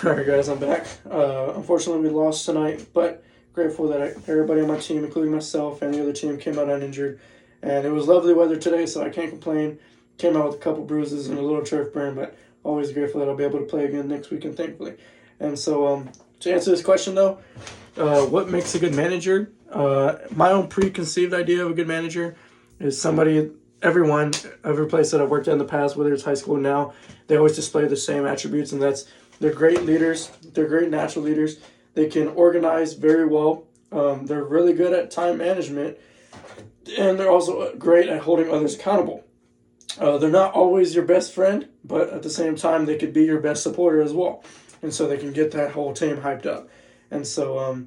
All right, guys, I'm back. Unfortunately, we lost tonight, but grateful that everybody on my team, including myself and the other team, came out uninjured. And it was lovely weather today, so I can't complain. Came out with a couple bruises and a little turf burn, but always grateful that I'll be able to play again next weekend, thankfully. And so, to answer this question, though, what makes a good manager? My own preconceived idea of a good manager is somebody, every place that I've worked at in the past, whether it's high school or now, they always display the same attributes, and that's they're great leaders. They're great natural leaders. They can organize very well. They're really good at time management, and they're also great at holding others accountable. They're not always your best friend, but at the same time, they could be your best supporter as well. And so they can get that whole team hyped up. And so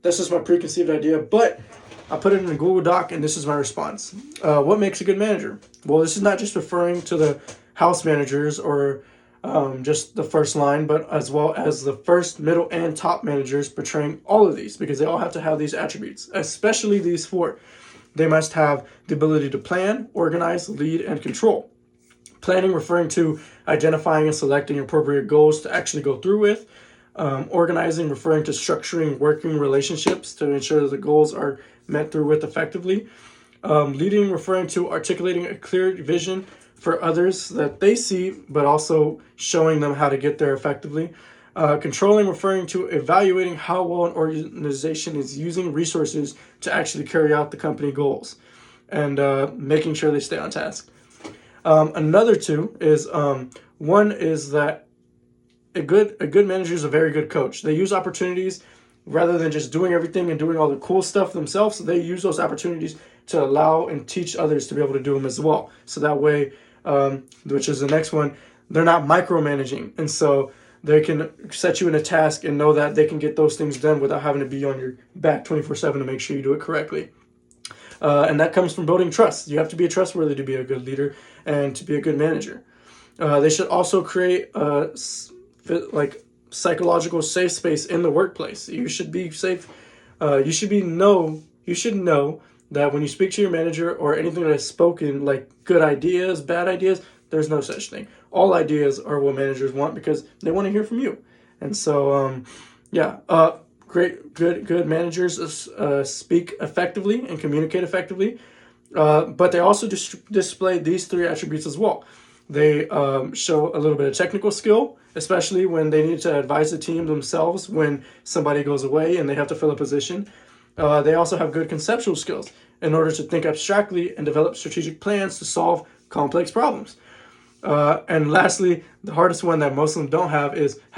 that's just my preconceived idea. But I put it in a Google Doc, and this is my response. What makes a good manager? Well, this is not just referring to the house managers or just the first line, but as well as the first, middle, and top managers portraying all of these, because they all have to have these attributes, especially these four. They must have the ability to plan, organize, lead, and control. Planning referring to identifying and selecting appropriate goals to actually go through with. Organizing referring to structuring working relationships to ensure that the goals are met through with effectively. Leading referring to articulating a clear vision for others that they see, but also showing them how to get there effectively. Controlling referring to evaluating how well an organization is using resources to actually carry out the company goals, and making sure they stay on task. Another two is one is that a good manager is a very good coach. They use opportunities rather than just doing everything and doing all the cool stuff themselves. So they use those opportunities to allow and teach others to be able to do them as well. So that way, which is the next one, they're not micromanaging, and so they can set you in a task and know that they can get those things done without having to be on your back 24/7 to make sure you do it correctly. And that comes from building trust. You have to be trustworthy to be a good leader and to be a good manager. They should also create like psychological safe space in the workplace. You should be safe. You should know that when you speak to your manager or anything that is spoken, like good ideas, bad ideas, there's no such thing. All ideas are what managers want because they want to hear from you. And so, good managers speak effectively and communicate effectively. But they also display these three attributes as well. They show a little bit of technical skill, especially when they need to advise the team themselves when somebody goes away and they have to fill a position. They also have good conceptual skills in order to think abstractly and develop strategic plans to solve complex problems. And lastly, the hardest one that most of them don't have is